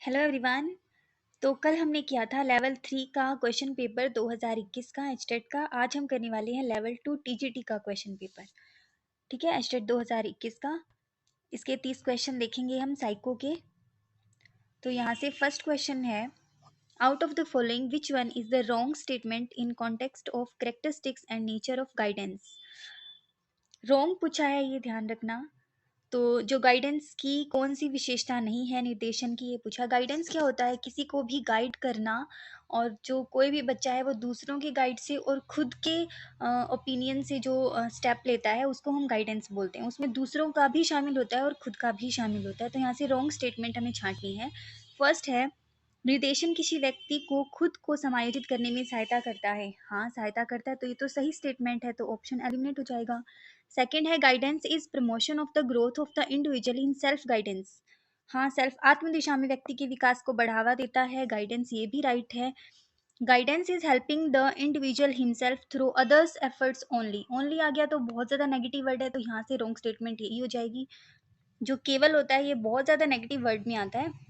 Hello everyone. तो कल हमने किया था लेवल 3 का क्वेश्चन पेपर 2021 का एचटेट का। आज हम करने वाले हैं लेवल 2 टीजीटी का क्वेश्चन पेपर। ठीक है, एचटेट 2021 का। इसके 30 क्वेश्चन देखेंगे हम साइको के। तो यहाँ से फर्स्ट क्वेश्चन है, out of the following which one is the wrong statement in context of characteristics and nature of guidance. Wrong पूछा है, ये ध्यान रखना। तो जो गाइडेंस की कौन सी विशेषता नहीं है निर्देशन की, ये पूछा। गाइडेंस क्या होता है? किसी को भी गाइड करना, और जो कोई भी बच्चा है वो दूसरों के गाइड से और खुद के ओपिनियन से जो स्टेप लेता है उसको हम गाइडेंस बोलते हैं। उसमें दूसरों का भी शामिल होता है और खुद का भी शामिल होता है। तो यहाँ से रॉन्ग स्टेटमेंट हमें छांटनी है। फर्स्ट है, निर्देशन किसी व्यक्ति को खुद को समायोजित करने में सहायता करता है। हाँ, सहायता करता है, तो ये तो सही स्टेटमेंट है, तो ऑप्शन एलिमिनेट हो जाएगा। सेकंड है, guidance is promotion of the growth of the individual in self guidance. हाँ, सेल्फ आत्म दिशा में व्यक्ति के विकास को बढ़ावा देता है गाइडेंस, ये भी राइट है। Guidance is helping the individual himself through others efforts only. Only आ गया तो बहुत ज्यादा नेगेटिव वर्ड है, तो यहाँ से रॉन्ग स्टेटमेंट यही हो जाएगी। जो केवल होता है ये बहुत ज्यादा नेगेटिव वर्ड में आता है।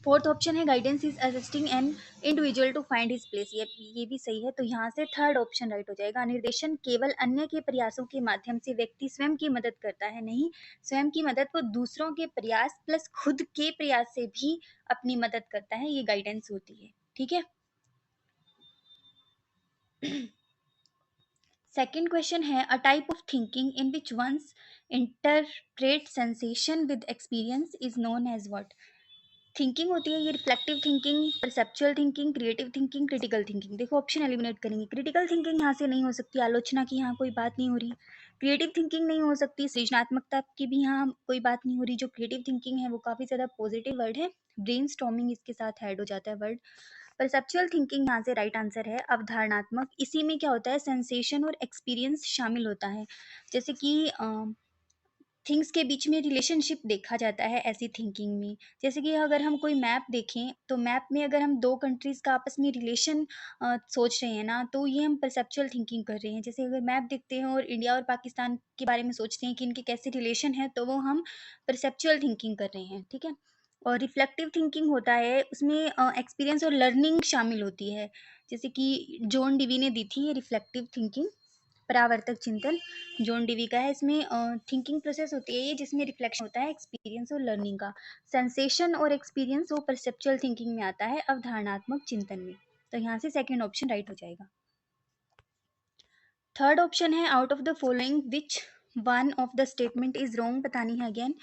फोर्थ ऑप्शन है, guidance is assisting an individual to find his place. ये भी सही है, तो यहाँ से थर्ड ऑप्शन राइट हो जाएगा। निर्देशन केवल अन्य के प्रयासों के माध्यम से व्यक्ति स्वयं की मदद करता है। नहीं, स्वयं की मदद वो दूसरों के प्रयास प्लस खुद के प्रयास से भी अपनी मदद करता है, ये गाइडेंस होती है। ठीक है। सेकेंड क्वेश्चन है, a type of thinking in which one's interpret sensation with experience is known as what. Thinking होती है ये reflective thinking, perceptual thinking, creative thinking, critical thinking. देखो ऑप्शन एलिमिनेट करेंगे। क्रिटिकल थिंकिंग यहाँ से नहीं हो सकती, आलोचना की यहाँ कोई बात नहीं हो रही। क्रिएटिव थिंकिंग नहीं हो सकती, सृजनात्मकता की भी यहाँ कोई बात नहीं हो रही। जो क्रिएटिव थिंकिंग है वो काफ़ी ज़्यादा पॉजिटिव वर्ड है, ब्रेन स्टॉर्मिंग इसके साथ ऐड हो जाता है वर्ड। परसेप्चुअल थिंकिंग यहाँ से राइट आंसर है। अवधारणात्मक, इसी में क्या होता है, सेंसेशन और एक्सपीरियंस शामिल होता है। जैसे कि थिंग्स के बीच में रिलेशनशिप देखा जाता है ऐसी थिंकिंग में। जैसे कि अगर हम कोई मैप देखें तो मैप में अगर हम दो कंट्रीज़ का आपस में रिलेशन सोच रहे हैं ना, तो ये हम परसेप्चुअल थिंकिंग कर रहे हैं। जैसे अगर मैप देखते हैं और इंडिया और पाकिस्तान के बारे में सोचते हैं कि इनके कैसे रिलेशन है, तो वो हम परसेप्चुअल थिंकिंग कर रहे हैं। ठीक है। और रिफ्लेक्टिव थिंकिंग होता है, उसमें एक्सपीरियंस और लर्निंग शामिल होती है। जैसे कि जॉन डिवी ने दी थी ये रिफ्लेक्टिव थिंकिंग, परावर्तक चिंतन जॉन डीवी का है। इसमें थिंकिंग प्रोसेस होती है ये, जिसमें रिफ्लेक्शन होता है एक्सपीरियंस और लर्निंग का। सेंसेशन और एक्सपीरियंस वो परसेप्चुअल थिंकिंग में आता है, अवधारणात्मक चिंतन में। तो यहाँ से सेकंड ऑप्शन राइट हो जाएगा। थर्ड ऑप्शन है, out of the following which one of the statement is wrong बतानी है। अगेन,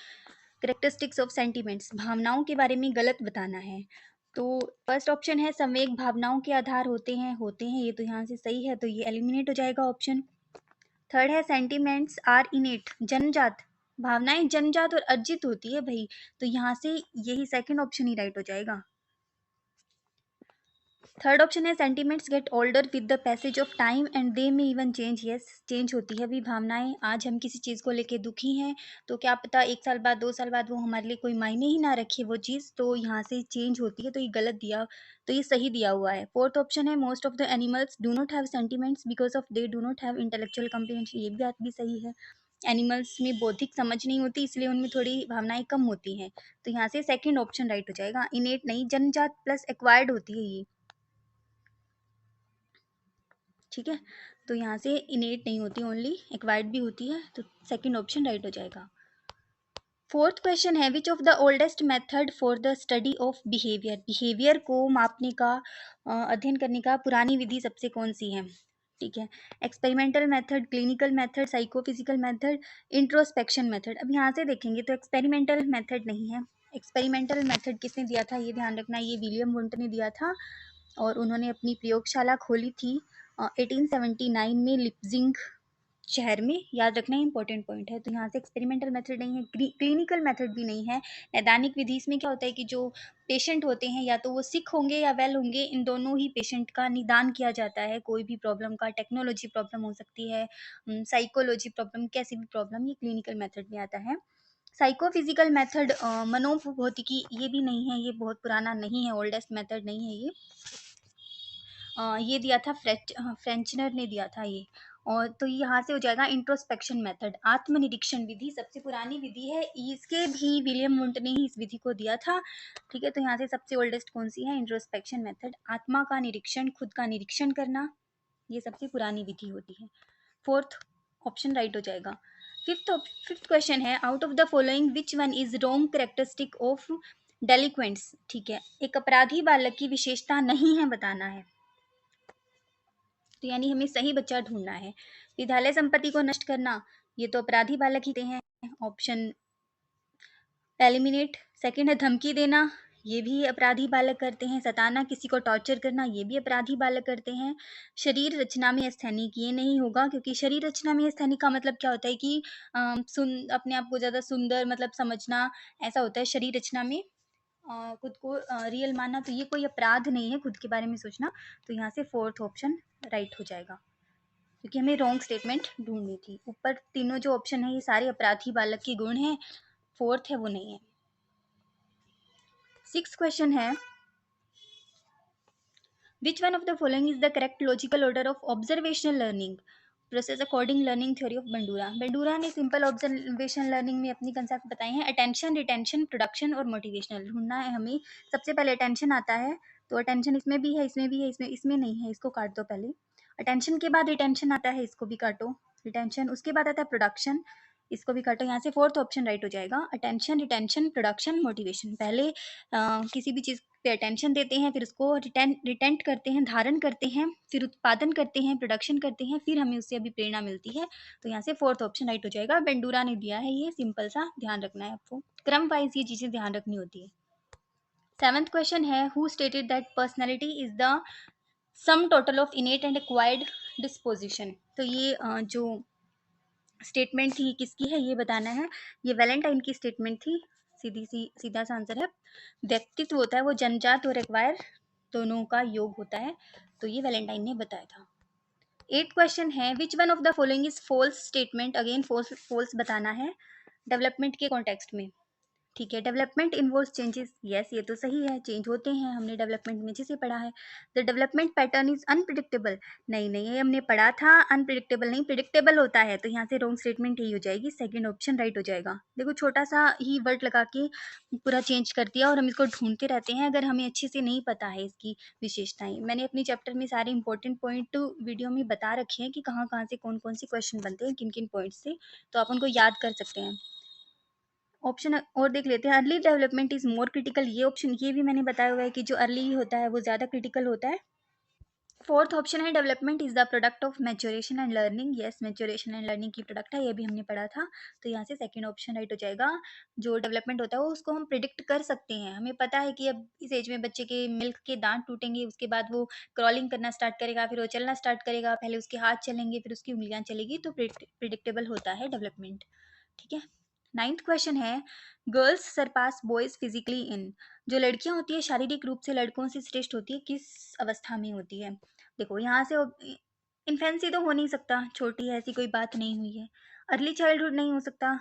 करेक्टरिस्टिक्स ऑफ सेंटिमेंट्स, भावनाओं के बारे में गलत बताना है। तो फर्स्ट ऑप्शन है, संवेग भावनाओं के आधार होते हैं, ये तो यहाँ से सही है, तो ये एलिमिनेट हो जाएगा ऑप्शन। थर्ड है, सेंटिमेंट्स आर इनेट, जन्मजात, भावनाएं जन्मजात और अर्जित होती है भाई, तो यहाँ से यही सेकंड ऑप्शन ही राइट हो जाएगा। थर्ड ऑप्शन है, sentiments get older with the passage of time and they में इवन चेंज। यस, चेंज होती है भी भावनाएं। आज हम किसी चीज़ को लेके दुखी हैं, तो क्या पता 1 साल बाद 2 साल बाद वो हमारे लिए कोई मायने ही ना रखे वो चीज़, तो यहाँ से चेंज होती है, तो ये गलत दिया, तो ये सही दिया हुआ है। फोर्थ ऑप्शन है, most of the animals do not have sentiments because of they do not have intellectual comprehension. ये भी बात भी सही है, एनिमल्स में बौद्धिक समझ नहीं होती, इसलिए उनमें थोड़ी भावनाएं कम होती हैं। तो यहाँ से सेकेंड ऑप्शन राइट हो जाएगा। इनेट नहीं, जन्मजात प्लस एक्वायर्ड होती है ये। ठीक है, तो यहाँ से इनेट नहीं होती, ओनली एक्वायर्ड भी होती है, तो सेकंड ऑप्शन राइट हो जाएगा। फोर्थ क्वेश्चन है, which of the oldest method for the study of behaviour. Behaviour को मापने का, अध्ययन करने का पुरानी विधि सबसे कौन सी है। ठीक है, experimental method, clinical method, psychophysical method, introspection method. अब यहाँ से देखेंगे तो एक्सपेरिमेंटल मेथड नहीं है। एक्सपेरिमेंटल मेथड किसने दिया था, ये ध्यान रखना, ये विलियम वुंट ने दिया था, और उन्होंने अपनी प्रयोगशाला खोली थी 1879 में लिप्जिंग शहर में। याद रखना इंपॉर्टेंट पॉइंट है। तो यहाँ से एक्सपेरिमेंटल मेथड नहीं है, क्लिनिकल मेथड भी नहीं है। नैदानिक विधि, इसमें क्या होता है कि जो पेशेंट होते हैं या तो वो सिक होंगे या वेल होंगे, इन दोनों ही पेशेंट का निदान किया जाता है। कोई भी प्रॉब्लम का, टेक्नोलॉजी प्रॉब्लम हो सकती है, साइकोलॉजी प्रॉब्लम, कैसी भी प्रॉब्लम, ये क्लिनिकल मेथड में आता है। साइकोफिजिकल मेथड, मनोभौतिकी, ये भी नहीं है, ये बहुत पुराना नहीं है, ओल्डेस्ट मेथड नहीं है ये। ये दिया था फ्रेंचनर ने दिया था ये। और तो यहाँ से हो जाएगा इंट्रोस्पेक्शन मेथड, आत्मनिरीक्षण विधि सबसे पुरानी विधि है, इसके भी विलियम वुंट ने ही इस विधि को दिया था। ठीक है, तो यहाँ से सबसे ओल्डेस्ट कौन सी है? इंट्रोस्पेक्शन मेथड, आत्मा का निरीक्षण, खुद का निरीक्षण करना, ये सबसे पुरानी विधि होती है। फोर्थ ऑप्शन राइट हो जाएगा। फिफ्थ क्वेश्चन है, out of the following which one is wrong characteristic of delinquents. ठीक है, एक अपराधी बालक की विशेषता नहीं है बताना है, तो यानी हमें सही बच्चा ढूंढना है। विद्यालय संपत्ति को नष्ट करना, ये तो अपराधी बालक ही हैं, ऑप्शन एलिमिनेट। सेकंड है धमकी देना, ये भी अपराधी बालक करते हैं। सताना, किसी को टॉर्चर करना, ये भी अपराधी बालक करते हैं। शरीर रचना में स्थैनिक, ये नहीं होगा, क्योंकि शरीर रचना में स्थैनिक का मतलब क्या होता है कि अपने आप को ज़्यादा सुंदर मतलब समझना, ऐसा होता है शरीर रचना में। खुद को रियल मानना, तो ये कोई अपराध नहीं है खुद के बारे में सोचना, तो यहाँ से फोर्थ ऑप्शन राइट हो जाएगा, क्योंकि हमें रॉन्ग स्टेटमेंट ढूंढनी थी। ऊपर तीनों जो ऑप्शन है ये सारे अपराधी बालक के गुण हैं, फोर्थ है वो नहीं है। सिक्स्थ क्वेश्चन है, which one of the following is the correct logical order of observational learning process according learning theory of Bandura. Bandura ने सिंपल ऑब्जर्वेशन लर्निंग में अपनी कंसेप्ट बताए हैं, अटेंशन, रिटेंशन, प्रोडक्शन और मोटिवेशनल। ढूंढना है हमें। सबसे पहले अटेंशन आता है, तो अटेंशन इसमें भी है, इसमें भी है, इसमें नहीं है, इसको काट दो पहले। अटेंशन के बाद रिटेंशन आता है, इसको भी काटो, रिटेंशन। उसके बाद आता है प्रोडक्शन, इसको भी काटो। यहाँ से फोर्थ ऑप्शन राइट हो जाएगा, अटेंशन, रिटेंशन, प्रोडक्शन, मोटिवेशन। पहले किसी भी चीज़ पे अटेंशन देते हैं, फिर उसको रिटेंट करते हैं, धारण करते हैं, फिर उत्पादन करते हैं, प्रोडक्शन करते हैं, फिर हमें उससे अभी प्रेरणा मिलती है, तो यहाँ से फोर्थ ऑप्शन राइट हो जाएगा। बेंडूरा ने दिया है, ये सिंपल सा ध्यान रखना है आपको, क्रम वाइज ये चीज़ें ध्यान रखनी होती है। सेवंथ क्वेश्चन है, who stated that personality is the sum total of इनेट and acquired disposition. तो ये जो स्टेटमेंट थी किसकी है ये बताना है। ये वैलेंटाइन की स्टेटमेंट थी, सीधा सा आंसर है। व्यक्तित्व होता है वो जन्मजात और एक्वायर दोनों का योग होता है, तो ये वैलेंटाइन ने बताया था। 8 क्वेश्चन है, which one of the following is false statement. Again false बताना है डेवलपमेंट के कॉन्टेक्स्ट में। ठीक है, डेवलपमेंट इन्वॉल्व चेंजेस, यस ये तो सही है, चेंज होते हैं, हमने डेवलपमेंट में जैसे पढ़ा है। The development pattern is unpredictable, नहीं नहीं ये हमने पढ़ा था, अनप्रिडिक्टेबल नहीं, प्रिडिक्टेबल होता है, तो यहाँ से रॉन्ग स्टेटमेंट यही हो जाएगी, सेकंड ऑप्शन राइट हो जाएगा। देखो छोटा सा ही वर्ड लगा के पूरा चेंज कर दिया, और हम इसको ढूंढते रहते हैं अगर हमें अच्छे से नहीं पता है इसकी विशेषताएं। मैंने अपनी चैप्टर में सारे इंपॉर्टेंट पॉइंट वीडियो में बता रखे हैं कि कहाँ कहाँ से कौन कौन से क्वेश्चन बनते हैं, किन किन पॉइंट से, तो आप उनको याद कर सकते हैं। ऑप्शन और देख लेते हैं, early development is more critical, ये ऑप्शन ये भी मैंने बताया हुआ है कि जो अर्ली होता है वो ज़्यादा क्रिटिकल होता है। फोर्थ ऑप्शन है, development is the product of maturation and learning, yes maturation and learning की प्रोडक्ट है, ये भी हमने पढ़ा था, तो यहाँ से सेकंड ऑप्शन राइट हो जाएगा। जो डेवलपमेंट होता है वो उसको हम प्रिडिक्ट कर सकते हैं, हमें पता है कि अब इस एज में बच्चे के मिल्क के दांत टूटेंगे, उसके बाद वो क्रॉलिंग करना स्टार्ट करेगा, फिर वो चलना स्टार्ट करेगा, पहले उसके हाथ चलेंगे फिर उसकी उंगलियां चलेगी, तो प्रिडिक्टेबल होता है डेवलपमेंट। ठीक है, नाइन्थ क्वेश्चन है, girls surpass boys physically in. जो लड़कियां होती है शारीरिक रूप से लड़कों से श्रेष्ठ होती है किस अवस्था में होती है। देखो यहाँ से इन्फेंसी तो हो नहीं सकता, छोटी है ऐसी कोई बात नहीं हुई है। अर्ली चाइल्डहुड नहीं हो सकता,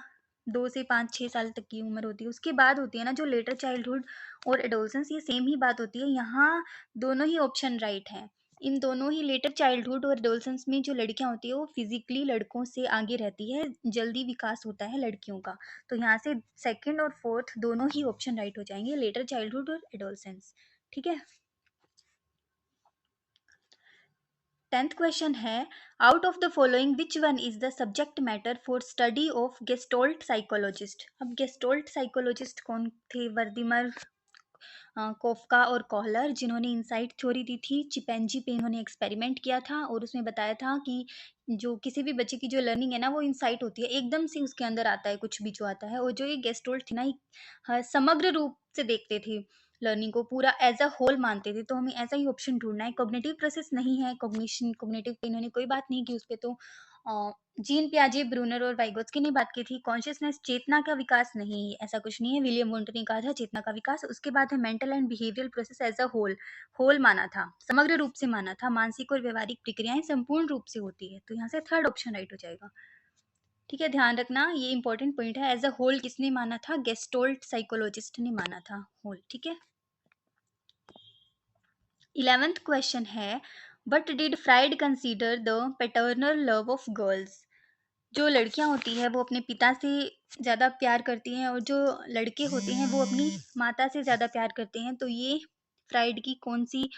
2 से 5-6 साल तक की उम्र होती है। उसके बाद होती है ना जो लेटर चाइल्डहुड और एडोलसेंस, ये सेम ही बात होती है। यहाँ दोनों ही ऑप्शन राइट है, इन दोनों ही लेटर चाइल्डहुड और एडोलसेंस में जो लड़कियां होती है वो फिजिकली लड़कों से आगे रहती है, जल्दी विकास होता है लड़कियों का, तो यहाँ से सेकंड और फोर्थ दोनों ही ऑप्शन राइट हो जाएंगे, लेटर चाइल्डहुड और एडोलसेंस। ठीक है, 10th क्वेश्चन है, out of the following which one is the subject matter for study of Gestalt psychologist. अब गेस्टोल्ट साइकोलॉजिस्ट कौन थे? वर्दिमर, कोफका और कोहलर, जिन्होंने इनसाइट थ्योरी दी थी। चिपैंजी पे इन्होंने एक्सपेरिमेंट किया था और उसमें बताया था कि जो किसी भी बच्चे की जो लर्निंग है ना वो इनसाइट होती है, एकदम से उसके अंदर आता है कुछ भी जो आता है, और जो ये गेस्टोल्ट थी ना समग्र रूप से देखते थे लर्निंग को, पूरा एज अ होल मानते थे, तो हमें ऐसा ही ऑप्शन ढूंढना है। कॉग्निटिव प्रोसेस नहीं है, कॉग्निशन कॉग्निटिव पे इन्होंने कोई बात नहीं की उस पर, तो जीन पियाजे, ब्रूनर और वाइगोत्स्की ने बात की थी। कॉन्शियसनेस, चेतना का विकास नहीं, ऐसा कुछ नहीं है, विलियम वुंट ने कहा था चेतना का विकास। उसके बाद है mental and behavioural process as a whole, whole माना था, समग्र रूप से माना था, मानसिक और व्यवहारिक प्रक्रियाएं संपूर्ण रूप से होती है, तो यहाँ से थर्ड ऑप्शन राइट हो जाएगा। ठीक है, ध्यान रखना ये इंपॉर्टेंट पॉइंट है, एज अ होल किसने माना था? गेस्टोल्ट साइकोलॉजिस्ट ने माना था होल। ठीक है, 11th क्वेश्चन है, but did fried consider the paternal love of girls? जो लड़कियां होती है वो अपने पिता से ज़्यादा प्यार करती हैं और जो लड़के होते हैं वो अपनी माता से ज़्यादा प्यार करते हैं। तो ये फ्राइड की कौन सी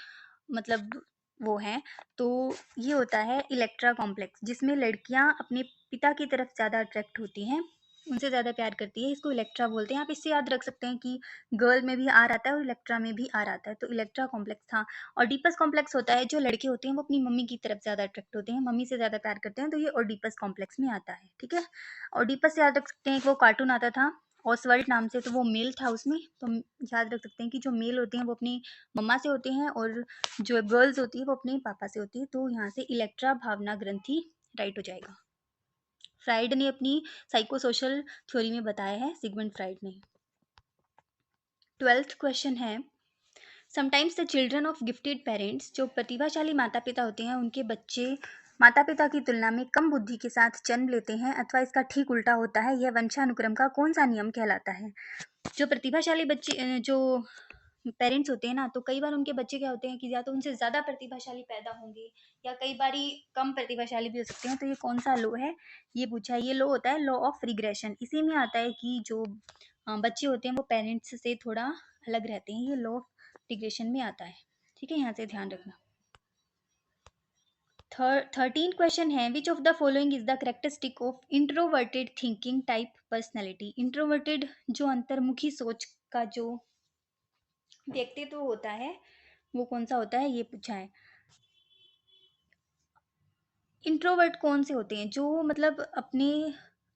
मतलब वो है? तो ये होता है इलेक्ट्रा कॉम्प्लेक्स, जिसमें लड़कियां अपने पिता की तरफ ज़्यादा अट्रैक्ट होती हैं, उनसे ज़्यादा प्यार करती है। इसको इलेक्ट्रा बोलते हैं। आप इससे याद रख सकते हैं कि गर्ल में भी आर आता है और इलेक्ट्रा में भी आर आता है। तो इलेक्ट्रा कॉम्प्लेक्स था। ऑडिपस कॉम्प्लेक्स होता है, जो लड़के होते हैं वो अपनी मम्मी की तरफ ज़्यादा अट्रैक्ट होते हैं, मम्मी से ज़्यादा प्यार करते हैं, तो ये ऑडिपस कॉम्प्लेक्स में आता है। ठीक है, ऑडिपस याद रख सकते हैं, एक वो कार्टून आता था ऑसवर्ल्ड नाम से, तो वो मेल था उसमें। तो याद रख सकते हैं कि जो मेल होते हैं वो अपनी मम्मा से होते हैं और जो गर्ल्स होती है वो अपने पापा से होती है। तो यहाँ से इलेक्ट्रा भावना ग्रंथि राइट हो जाएगा। फ्राइड ने अपनी साइकोसोशल थ्योरी में बताया है, सिगमंड फ्राइड ने। 12th क्वेश्चन है, sometimes the children of gifted parents, जो प्रतिभाशाली माता पिता होते हैं उनके बच्चे माता पिता की तुलना में कम बुद्धि के साथ जन्म लेते हैं अथवा इसका ठीक उल्टा होता है। यह वंशानुक्रम का कौन सा नियम कहलाता है? जो प्रतिभाशाली बच्चे जो पेरेंट्स होते हैं ना, तो कई बार उनके बच्चे क्या होते हैं कि या तो उनसे ज़्यादा प्रतिभाशाली पैदा होंगे या कई बारी कम प्रतिभाशाली भी हो सकते हैं। तो ये कौन सा लॉ है, ये पूछा है। ये लॉ होता है लॉ ऑफ रिग्रेशन। इसी में आता है कि जो बच्चे होते हैं वो पेरेंट्स से थोड़ा अलग रहते हैं। ये लॉ ऑफ रिग्रेशन में आता है। ठीक है, यहाँ से ध्यान रखना। 13 क्वेश्चन है, which of the following is the characteristic of introverted thinking type personality? Introverted जो अंतर्मुखी सोच का जो व्यक्तित्व होता है वो कौन सा होता है, ये पूछा है। इंट्रोवर्ट कौन से होते हैं? जो मतलब अपने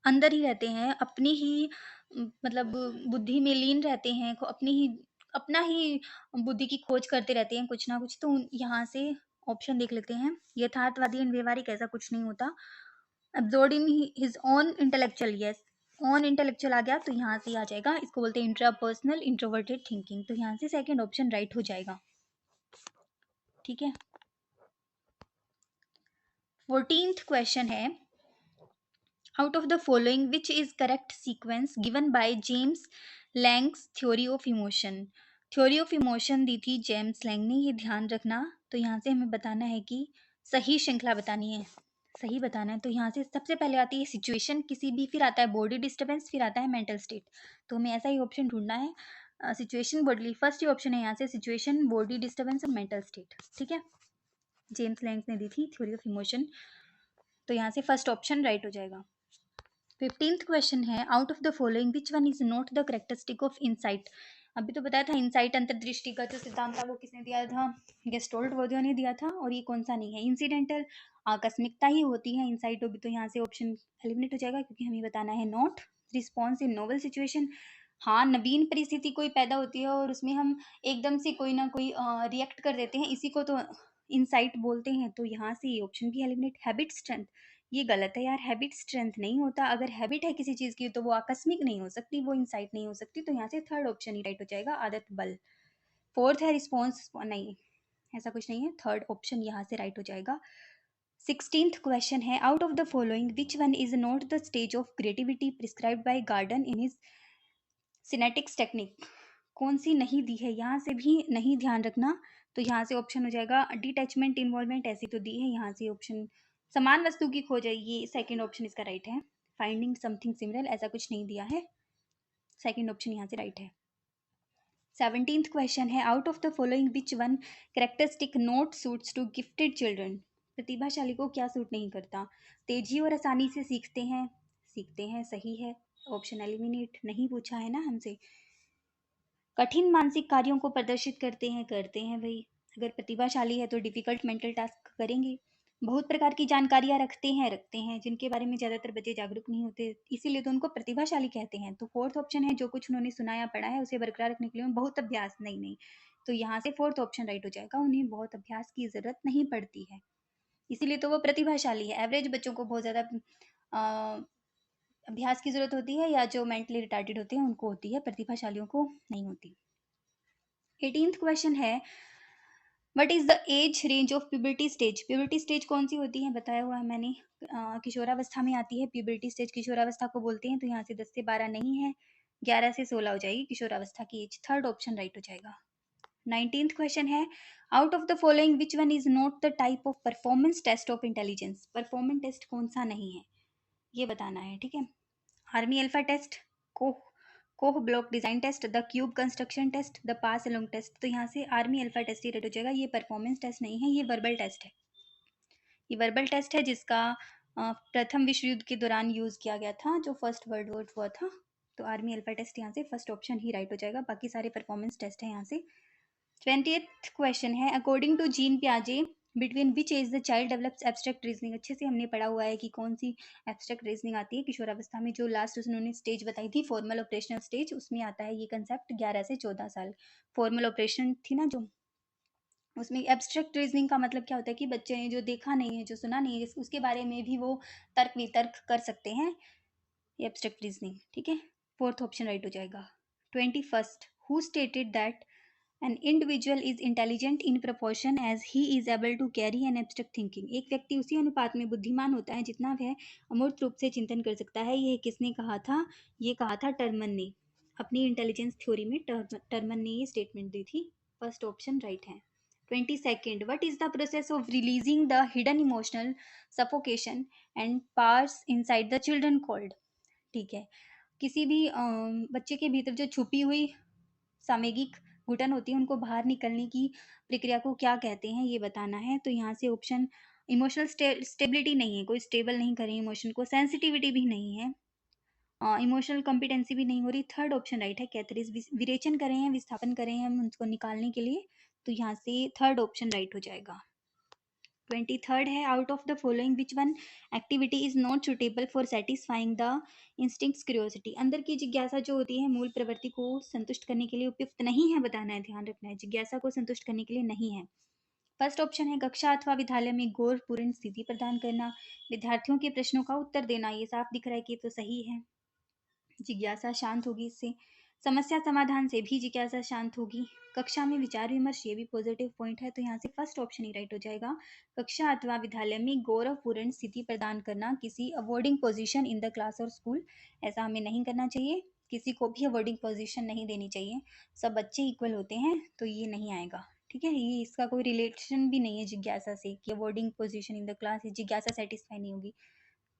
अंदर ही रहते हैं, अपनी ही मतलब बुद्धि में लीन रहते हैं, अपनी ही अपना ही बुद्धि की खोज करते रहते हैं कुछ ना कुछ। तो यहाँ से ऑप्शन देख लेते हैं। यथार्थवादी एंड व्यवहारिक ऐसा कुछ नहीं होता। Absorbed in his own intellectual, yes, on intellectual आ गया तो यहाँ से आ जाएगा। इसको बोलते हैं इंट्रापर्सनल इंट्रोवर्टेड थिंकिंग। तो यहाँ से सेकंड ऑप्शन राइट हो जाएगा। ठीक है, 14th क्वेश्चन है, out of the following which is correct sequence given by James Lange's theory of emotion? Theory of emotion दी थी जेम्स लैंग ने, ये ध्यान रखना। तो यहाँ से हमें बताना है कि सही श्रृंखला बतानी है, सही बताना है। तो यहाँ से सबसे पहले आती है सिचुएशन किसी भी, फिर आता है बॉडी डिस्टर्बेंस, फिर आता है मेंटल स्टेट। तो हमें ऐसा ही ऑप्शन ढूंढना है, सिचुएशन बॉडी, फर्स्ट ही ऑप्शन है यहाँ से, सिचुएशन बॉडी डिस्टर्बेंस और मेंटल स्टेट। ठीक है, जेम्स लैंग ने दी थी थ्योरी ऑफ इमोशन। तो यहाँ से फर्स्ट ऑप्शन राइट हो जाएगा। 15th क्वेश्चन है, out of the following which one is not the characteristic of insight? अभी तो बताया था इनसाइट अंतर्दृष्टि का जो सिद्धांत था वो किसने दिया था, गेस्टोल्ट वर्दियो ने दिया था। और ये कौन सा नहीं है, इंसिडेंटल आकस्मिकता ही होती है इनसाइट होगी। तो यहाँ से ऑप्शन एलिमिनेट हो जाएगा क्योंकि हमें बताना है not response in novel situation. हाँ, नवीन परिस्थिति कोई पैदा होती है और उसमें हम एकदम से कोई ना कोई रिएक्ट कर देते हैं, इसी को तो इनसाइट बोलते हैं। तो यहाँ से ये ऑप्शन भी एलिमिनेट। हैबिट स्ट्रेंथ, ये गलत है यार, हैबिट स्ट्रेंथ नहीं होता। अगर हैबिट है किसी चीज़ की तो वो आकस्मिक नहीं हो सकती, वो इंसाइट नहीं हो सकती। तो यहाँ से थर्ड ऑप्शन ही राइट हो जाएगा, आदत बल। फोर्थ है रिस्पॉन्स, नहीं ऐसा कुछ नहीं है, थर्ड ऑप्शन यहाँ से राइट हो जाएगा। 16th क्वेश्चन है, out of the following which one is not the stage of creativity prescribed by Gordon in his synectics technique? कौन सी नहीं दी है, यहाँ से भी नहीं ध्यान रखना। तो यहाँ से ऑप्शन हो जाएगा डिटैचमेंट इन्वॉल्वमेंट, ऐसी तो दी है। यहाँ से ऑप्शन समान वस्तु की खोज है, ये सेकंड ऑप्शन इसका राइट है। फाइंडिंग समथिंग सिमिलर, ऐसा कुछ नहीं दिया है, सेकंड ऑप्शन यहाँ से राइट है। 17th क्वेश्चन है, out of the following which one characteristic not suits to gifted children? प्रतिभाशाली को क्या सूट नहीं करता? तेजी और आसानी से सीखते हैं, सही है, ऑप्शन एलिमिनेट, नहीं पूछा है ना हमसे। कठिन मानसिक कार्यों को प्रदर्शित करते हैं भाई। अगर प्रतिभाशाली है तो डिफिकल्ट मेंटल टास्क करेंगे। बहुत प्रकार की जानकारियां रखते हैं जिनके बारे में ज़्यादातर बच्चे जागरूक नहीं होते, इसीलिए तो उनको प्रतिभाशाली कहते हैं। तो फोर्थ ऑप्शन है, जो कुछ उन्होंने सुना या पढ़ा है उसे बरकरार रखने के लिए बहुत अभ्यास, नहीं। तो यहाँ से फोर्थ ऑप्शन राइट हो जाएगा, उन्हें बहुत अभ्यास की ज़रूरत नहीं पड़ती है, इसीलिए तो वो प्रतिभाशाली है। एवरेज बच्चों को बहुत ज़्यादा अभ्यास की ज़रूरत होती है, या जो मेंटली रिटार्टेड होते हैं उनको होती है, प्रतिभाशालियों को नहीं होती। 18th क्वेश्चन है, what is the age range of puberty stage? Puberty stage कौन सी होती है, बताया हुआ है मैंने, किशोरावस्था में आती है प्यूबर्टी स्टेज, किशोरावस्था को बोलते हैं। तो यहाँ से 10 से 12 नहीं है, 11 से 16 हो जाएगी किशोरावस्था की एज। थर्ड ऑप्शन राइट हो जाएगा। 19th क्वेश्चन है, out of the following which one is not the type of performance test of intelligence. Performance test कौन सा नहीं है ये बताना है, ठीक है। Army Alpha test, Kohs block design test, the cube construction test, the pass along test. तो यहाँ से आर्मी अल्फा टेस्ट ही रेड हो जाएगा, ये परफॉर्मेंस टेस्ट नहीं है, ये वर्बल टेस्ट है। ये वर्बल टेस्ट है जिसका प्रथम विश्व युद्ध के दौरान यूज किया गया था, जो फर्स्ट वर्ल्ड वॉर हुआ था। तो आर्मी अल्फा टेस्ट यहाँ से फर्स्ट ऑप्शन ही राइट हो जाएगा, बाकी सारे परफॉर्मेंस टेस्ट है यहाँ से। 20th क्वेश्चन है, अकॉर्डिंग टू जीन पियाजे between which age the child develops abstract reasoning. अच्छे से हमने पढ़ा हुआ है कि कौन सी एब्स्ट्रैक्ट रीजनिंग आती है किशोरावस्था में। जो लास्ट उन्होंने स्टेज बताई थी फॉर्मल ऑपरेशनल स्टेज, उसमें आता है ये कंसेप्ट 11 से 14 साल। फॉर्मल ऑपरेशन थी ना जो, उसमें एब्स्ट्रैक्ट रीजनिंग का मतलब क्या होता है कि बच्चे ने जो देखा नहीं है, जो सुना नहीं है, उसके बारे में भी वो तर्क वितर्क कर सकते हैं, ये एब्स्ट्रैक्ट रीजनिंग, ठीक है। फोर्थ ऑप्शन राइट हो जाएगा। 21st, who stated that an individual is intelligent in proportion as he is able to carry an abstract thinking। एक व्यक्ति उसी अनुपात में बुद्धिमान होता है जितना वह अमूर्त रूप से चिंतन कर सकता है। ये किसने कहा था? ये कहा था टर्मन ने अपनी इंटेलिजेंस थ्योरी में। टर्मन ने ये स्टेटमेंट दी थी। फर्स्ट ऑप्शन राइट है। 22nd, what is the process of releasing the hidden emotional suffocation and powers inside the children called। ठीक है, किसी भी बच्चे के भीतर जो छुपी हुई सामयिक घुटन होती है, उनको बाहर निकलने की प्रक्रिया को क्या कहते हैं ये बताना है। तो यहाँ से ऑप्शन इमोशनल स्टेबिलिटी नहीं है, कोई स्टेबल नहीं करें इमोशन को, सेंसिटिविटी भी नहीं है, इमोशनल कॉम्पिटेंसी भी नहीं हो रही। थर्ड ऑप्शन राइट है, कैथरीज विरेचन करें हैं, विस्थापन करें हैं हम उनको निकालने के लिए। तो यहाँ से थर्ड ऑप्शन राइट हो जाएगा। 23rd है, out of the following which one activity is not suitable for satisfying the instincts curiosity. अंदर की जिज्ञासा जो होती है मूल प्रवृत्ति को संतुष्ट करने के लिए उपयुक्त नहीं है, बताना है, ध्यान रखना है, जिज्ञासा को संतुष्ट करने के लिए नहीं है। फर्स्ट ऑप्शन है, कक्षा अथवा विद्यालय में गौर पूर्ण स्थिति प्रदान करना, विद्यार्थियों के प्रश्नों का उत्तर देना। ये साफ दिख रहा है कि ये तो सही है, जिज्ञासा शांत होगी इससे। समस्या समाधान से भी जिज्ञासा शांत होगी। कक्षा में विचार विमर्श, ये भी पॉजिटिव पॉइंट है, तो यहाँ से फर्स्ट ऑप्शन ही राइट हो जाएगा। कक्षा अथवा विद्यालय में गौरवपूर्ण स्थिति प्रदान करना, किसी awarding position in the class और स्कूल, ऐसा हमें नहीं करना चाहिए, किसी को भी अवॉर्डिंग पोजीशन नहीं देनी चाहिए, सब बच्चे इक्वल होते हैं, तो ये नहीं आएगा, ठीक है। ये इसका कोई रिलेशन भी नहीं है जिज्ञासा से कि awarding position in the class, जिज्ञासा सेटिस्फाई नहीं होगी,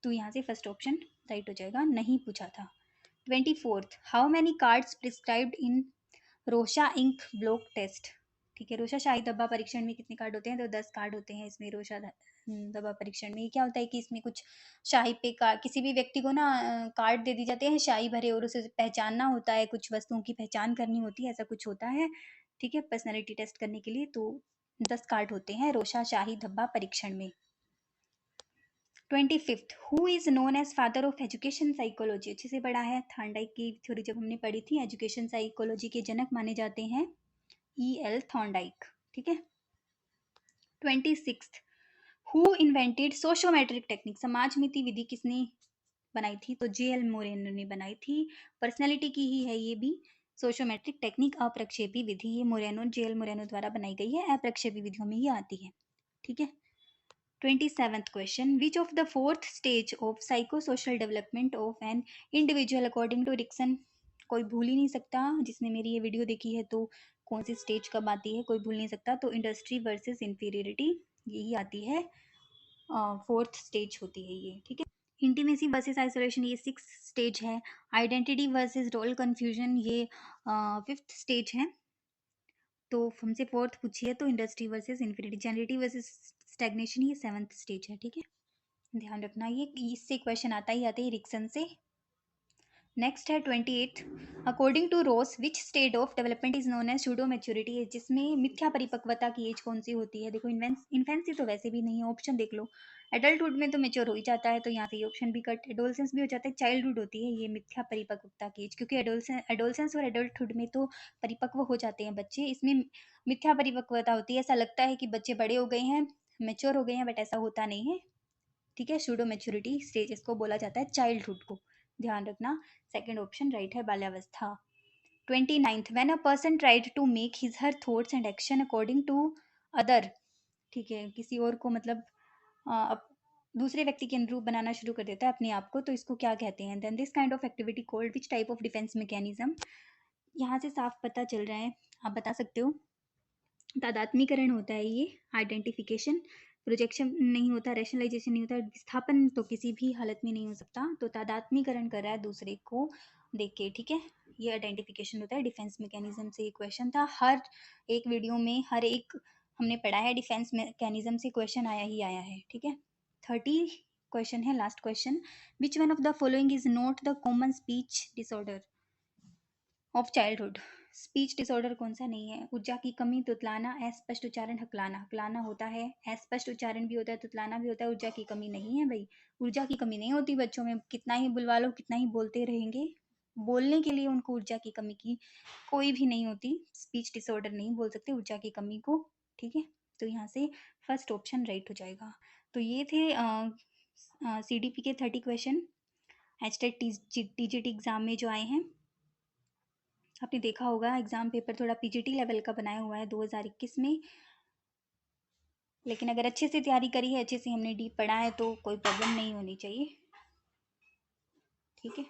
तो यहाँ से फर्स्ट ऑप्शन राइट हो जाएगा, नहीं पूछा था। 24th, how many cards prescribed in Rorschach ink blot test. ठीक है, रोशा शाही धब्बा परीक्षण में कितने कार्ड होते हैं? तो 10 कार्ड होते हैं इसमें रोशा धब्बा परीक्षण में। ये क्या होता है कि इसमें कुछ शाही पे किसी भी व्यक्ति को ना कार्ड दे दी जाते हैं शाही भरे, और उसे पहचानना होता है, कुछ वस्तुओं की पहचान करनी होती है, ऐसा कुछ होता है, ठीक है, पर्सनैलिटी टेस्ट करने के लिए। तो 10 कार्ड होते हैं रोशा शाही धब्बा परीक्षण में। 25th, who is known as father of education psychology. अच्छे से पढ़ा है, थॉर्नडाइक की थ्योरी जब हमने पढ़ी थी, एजुकेशन साइकोलॉजी के जनक माने जाते हैं E.L. थॉर्नडाइक, ठीक है। 26th, who invented sociometric technique. समाजमिति विधि किसने बनाई थी? तो J.L. मोरेनो ने बनाई थी। पर्सनैलिटी की ही है ये भी। सोशियोमेट्रिक टेक्निक अप्रक्षेपी विधि, ये मोरेनो, J.L. मोरेनो द्वारा बनाई गई है, अप्रक्षेपी विधियों में ये आती है, ठीक है। 27th question, which of the fourth stage of psychosocial development of an individual according to Rickson। कोई भूल ही नहीं सकता जिसने मेरी ये वीडियो देखी है, तो कौन सी स्टेज कब आती है कोई भूल नहीं सकता। तो इंडस्ट्री वर्सेस इंफीरियरिटी यही आती है, फोर्थ स्टेज होती है ये, ठीक है। इंटीमेसी वर्सेस आइसोलेशन ये 6th स्टेज है। आइडेंटिटी वर्सेस रोल कन्फ्यूजन ये 5th स्टेज है। तो हमसे फोर्थ पूछी है, तो industry versus infinity, generative versus stagnation ये 7th स्टेज है, ठीक है, ध्यान रखना। ये इससे क्वेश्चन आता ही आते ही रिक्सन से। नेक्स्ट है 28th, according to Ross which state of development is known as pseudo maturity. जिसमें मिथ्या परिपक्वता की एज कौन सी होती है? देखो, इन्फेंसी तो वैसे भी नहीं है, ऑप्शन देख लो। एडल्टहुड में तो मेच्योर हो ही जाता है, तो यहाँ से ये ऑप्शन भी कट। एडोलसेंस भी हो जाता है, चाइल्डहुड होती है ये मिथ्या परिपक्वता की एज, क्योंकि एडोलसेंस और एडल्टहुड में तो परिपक्व हो जाते हैं बच्चे, इसमें मिथ्या परिपक्वता होती है। ऐसा लगता है कि बच्चे बड़े हो गए हैं, मेच्योर हो गए हैं, बट ऐसा होता नहीं है, ठीक है। सूडो मैच्योरिटी स्टेज इसको बोला जाता है, चाइल्डहुड को, ध्यान रखना। सेकंड ऑप्शन राइट है, बाल्यावस्था। 29th, when a person tried to make his her thoughts and action according to other, ठीक है, किसी और को मतलब दूसरे व्यक्ति के अनुरूप बनाना शुरू कर देता है अपने आप को, तो इसको क्या कहते हैं? Then this kind of activity called which type of defence mechanism. यहाँ से साफ पता चल रहा है, आप बता सकते हो। तादात्मीकरण होता है ये, आइडेंटिफिकेशन, प्रोजेक्शन नहीं होता, रैशनलाइजेशन नहीं होता, विस्थापन तो किसी भी हालत में नहीं हो सकता। तो तादात्मीकरण कर रहा है दूसरे को देख के, ठीक है, ये आइडेंटिफिकेशन होता है। डिफेंस मैकेनिज्म से ये क्वेश्चन था, हर एक वीडियो में हर एक हमने पढ़ा है डिफेंस मैकेनिज्म से क्वेश्चन आया ही आया है, ठीक है। 30 क्वेश्चन है, last question. Which one of the following is not the common speech disorder of childhood? Speech disorder कौन सा नहीं है? ऊर्जा की कमी, तुतलाना, अस्पष्ट उच्चारण, हकलाना। हकलाना होता है, अस्पष्ट उच्चारण भी होता है, तुतलाना भी होता है। ऊर्जा की कमी नहीं है भाई, ऊर्जा की कमी नहीं होती बच्चों में, कितना ही बुलवा लो, कितना ही बोलते रहेंगे, बोलने के लिए उनको ऊर्जा की कमी की कोई भी नहीं होती। स्पीच डिसऑर्डर नहीं बोल सकते ऊर्जा की कमी को, ठीक है। तो यहाँ से फर्स्ट ऑप्शन राइट हो जाएगा। तो ये थे CDP के 30 क्वेश्चन एचटेट टीजीटी एग्जाम में जो आए हैं। आपने देखा होगा एग्जाम पेपर थोड़ा पीजीटी लेवल का बनाया हुआ है 2021 में, लेकिन अगर अच्छे से तैयारी करी है, अच्छे से हमने डीप पढ़ा है, तो कोई प्रॉब्लम नहीं होनी चाहिए, ठीक है।